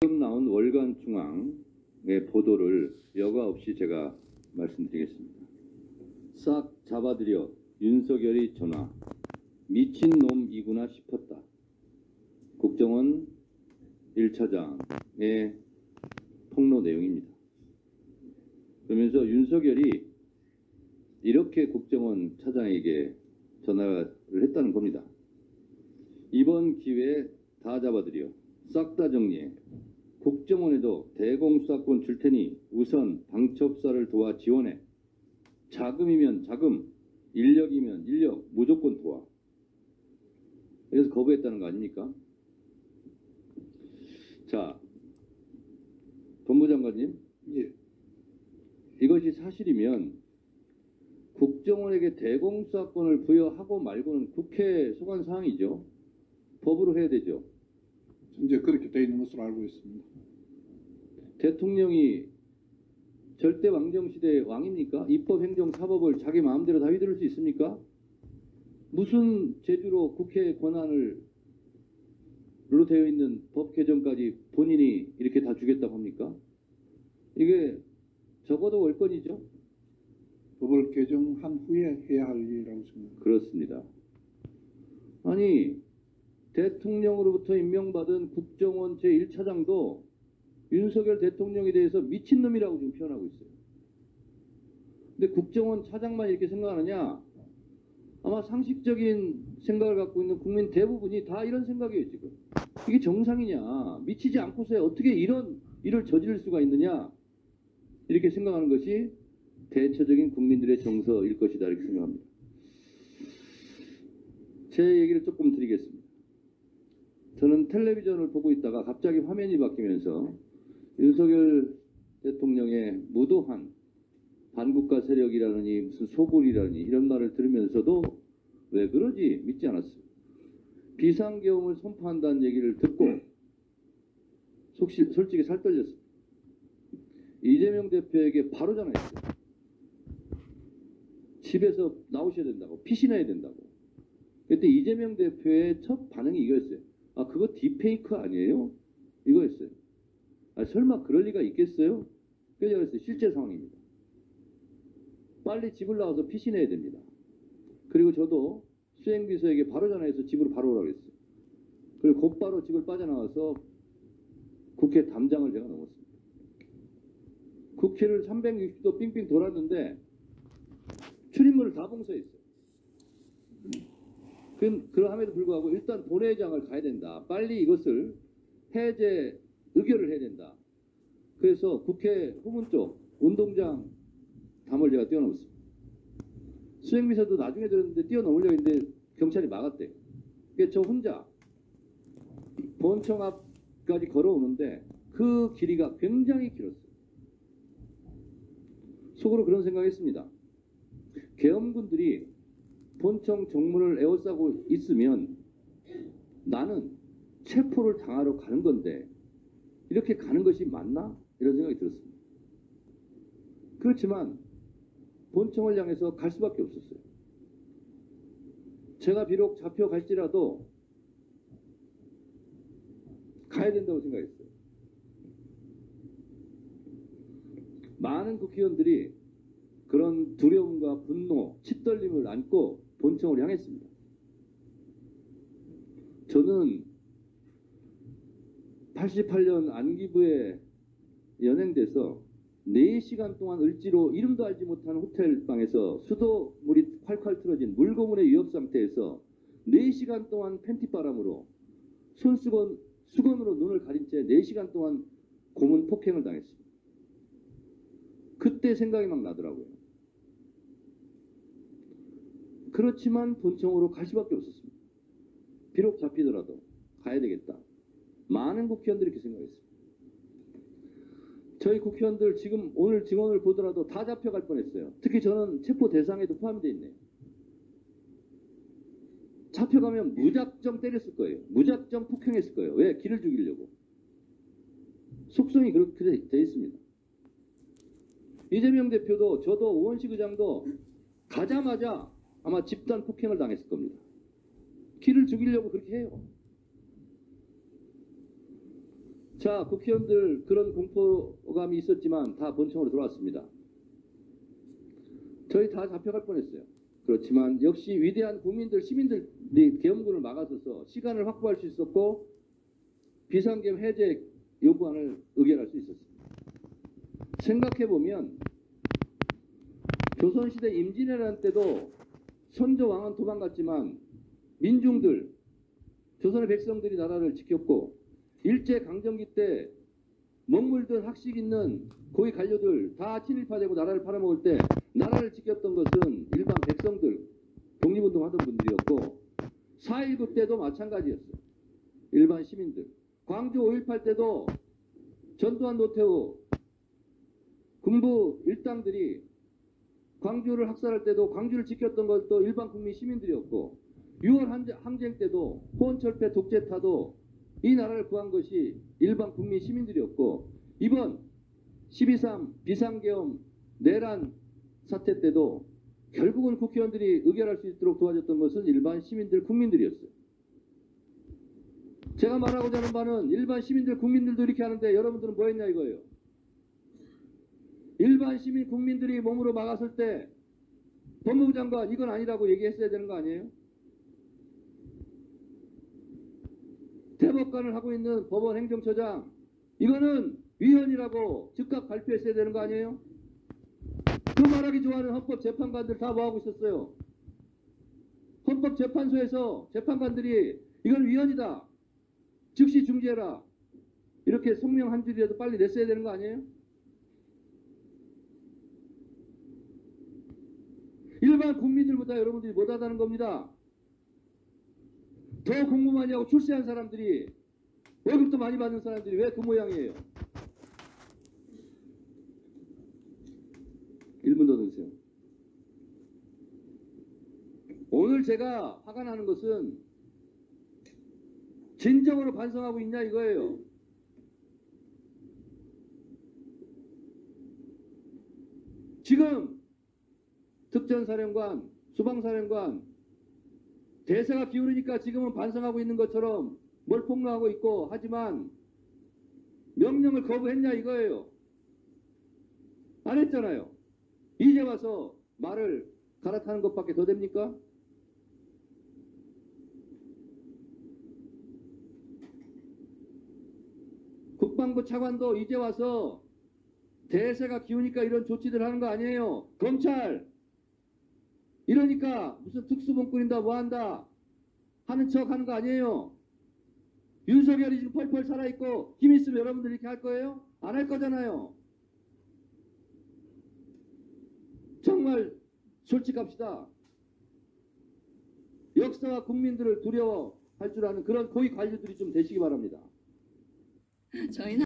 지금 나온 월간중앙의 보도를 여과 없이 제가 말씀드리겠습니다. 싹 잡아들여 윤석열이 전화. 미친놈이구나 싶었다. 국정원 1차장의 폭로 내용입니다. 그러면서 윤석열이 이렇게 국정원 차장에게 전화를 했다는 겁니다. 이번 기회에 다 잡아들여 싹 다 정리해. 국정원에도 대공수사권 줄 테니 우선 방첩사를 도와 지원해. 자금이면 자금, 인력이면 인력 무조건 도와. 그래서 거부했다는 거 아닙니까? 자, 법무장관님, 예. 이것이 사실이면 국정원에게 대공수사권을 부여하고 말고는 국회 소관 사항이죠. 법으로 해야 되죠. 현재 그렇게 되어 있는 것으로 알고 있습니다. 대통령이 절대 왕정시대의 왕입니까? 입법, 행정, 사법을 자기 마음대로 다 휘두를 수 있습니까? 무슨 재주로 국회 권한을 로 되어 있는 법 개정까지 본인이 이렇게 다 주겠다고 합니까? 이게 적어도 월권이죠? 법을 개정한 후에 해야 할 일이라고 생각합니다. 그렇습니다. 아니, 대통령으로부터 임명받은 국정원 제1차장도 윤석열 대통령에 대해서 미친놈이라고 지금 표현하고 있어요. 근데 국정원 차장만 이렇게 생각하느냐? 아마 상식적인 생각을 갖고 있는 국민 대부분이 다 이런 생각이에요, 지금. 이게 정상이냐? 미치지 않고서 어떻게 이런 일을 저지를 수가 있느냐? 이렇게 생각하는 것이 대체적인 국민들의 정서일 것이다, 이렇게 생각합니다. 제 얘기를 조금 드리겠습니다. 저는 텔레비전을 보고 있다가 갑자기 화면이 바뀌면서 윤석열 대통령의 무도한 반국가 세력이라느니 무슨 소굴이라느니 이런 말을 들으면서도 왜 그러지 믿지 않았어요. 비상계엄을 선포한다는 얘기를 듣고 솔직히 살 떨렸어요. 이재명 대표에게 바로 전화했어요. 집에서 나오셔야 된다고, 피신해야 된다고. 그때 이재명 대표의 첫 반응이 이거였어요. 아, 그거 딥페이크 아니에요? 이거였어요. 아, 설마 그럴 리가 있겠어요? 그래서 제가 그랬어요. 실제 상황입니다. 빨리 집을 나와서 피신해야 됩니다. 그리고 저도 수행비서에게 바로 전화해서 집으로 바로 오라고 했어요. 그리고 곧바로 집을 빠져나와서 국회 담장을 제가 넘었습니다. 국회를 360도 빙빙 돌았는데 출입문을 다 봉쇄했어요. 그럼에도 불구하고 일단 본회의장을 가야 된다. 빨리 이것을 해제 의결을 해야 된다. 그래서 국회 후문 쪽 운동장 담을 제가 뛰어넘었습니다. 수행비서도 나중에 들었는데 뛰어넘으려고 했는데 경찰이 막았대요. 그래서 저 혼자 본청 앞까지 걸어오는데 그 길이가 굉장히 길었어요. 속으로 그런 생각했습니다. 계엄군들이 본청 정문을 에워싸고 있으면 나는 체포를 당하러 가는 건데 이렇게 가는 것이 맞나? 이런 생각이 들었습니다. 그렇지만 본청을 향해서 갈 수밖에 없었어요. 제가 비록 잡혀갈지라도 가야 된다고 생각했어요. 많은 국회의원들이 그런 두려움과 분노, 치떨림을 안고 본청을 향했습니다. 저는 88년 안기부에 연행돼서 4시간 동안 을지로 이름도 알지 못하는 호텔방에서 수도물이 콸콸 틀어진 물고문의 위협 상태에서 4시간 동안 팬티바람으로 수건으로 눈을 가린 채 4시간 동안 고문 폭행을 당했습니다. 그때 생각이 막 나더라고요. 그렇지만 본청으로 갈 수밖에 없었습니다. 비록 잡히더라도 가야 되겠다. 많은 국회의원들이 이렇게 생각했습니다. 저희 국회의원들 지금 오늘 증언을 보더라도 다 잡혀갈 뻔했어요. 특히 저는 체포 대상에도 포함되어 있네요. 잡혀가면 무작정 때렸을 거예요. 무작정 폭행했을 거예요. 왜? 기를 죽이려고. 속성이 그렇게 되어 있습니다. 이재명 대표도 저도 오원식 의장도 가자마자 아마 집단 폭행을 당했을 겁니다. 기를 죽이려고 그렇게 해요. 자, 국회의원들 그런 공포감이 있었지만 다 본청으로 돌아왔습니다. 저희 다 잡혀갈 뻔했어요. 그렇지만 역시 위대한 국민들, 시민들이 계엄군을 막아서서 시간을 확보할 수 있었고 비상계엄 해제 요구안을 의결할 수 있었습니다. 생각해보면 조선시대 임진왜란 때도 선조왕은 도망갔지만 민중들, 조선의 백성들이 나라를 지켰고 일제강점기 때 먹물든 학식 있는 고위 관료들 다 친일파되고 나라를 팔아먹을 때 나라를 지켰던 것은 일반 백성들, 독립운동하던 분들이었고 4.19 때도 마찬가지였어요. 일반 시민들. 광주 5.18 때도 전두환, 노태우 군부 일당들이 광주를 학살할 때도 광주를 지켰던 것도 일반 국민 시민들이었고 6월 항쟁 때도 호원철폐 독재타도 이 나라를 구한 것이 일반 국민 시민들이었고 이번 12.3 비상계엄 내란 사태 때도 결국은 국회의원들이 의결할 수 있도록 도와줬던 것은 일반 시민들, 국민들이었어요. 제가 말하고자 하는 바는 일반 시민들, 국민들도 이렇게 하는데 여러분들은 뭐 했냐 이거예요. 일반 시민, 국민들이 몸으로 막았을 때 법무부 장관 이건 아니라고 얘기했어야 되는 거 아니에요? 대법관을 하고 있는 법원 행정처장 이거는 위헌이라고 즉각 발표했어야 되는 거 아니에요? 그 말하기 좋아하는 헌법재판관들 다 뭐하고 있었어요? 헌법재판소에서 재판관들이 이건 위헌이다. 즉시 중지해라. 이렇게 성명 한 줄이라도 빨리 냈어야 되는 거 아니에요? 일반 국민들보다 여러분들이 못하다는 겁니다. 더 공부 많이 하고 출세한 사람들이 월급도 많이 받는 사람들이 왜 그 모양이에요? 1분 더 넣으세요. 오늘 제가 화가 나는 것은 진정으로 반성하고 있냐 이거예요. 지금 특전사령관, 수방사령관 대세가 기울으니까 지금은 반성하고 있는 것처럼 뭘 폭로하고 있고 하지만 명령을 거부했냐 이거예요. 안 했잖아요. 이제 와서 말을 갈아타는 것밖에 더 됩니까? 국방부 차관도 이제 와서 대세가 기우니까 이런 조치들 하는 거 아니에요. 검찰 이러니까 무슨 특수본 꾸린다 뭐한다 하는 척 하는 거 아니에요. 윤석열이 지금 펄펄 살아있고 힘 있으면 여러분들 이렇게 할 거예요? 안 할 거잖아요. 정말 솔직합시다. 역사와 국민들을 두려워할 줄 아는 그런 고위 관료들이 좀 되시기 바랍니다. 저희는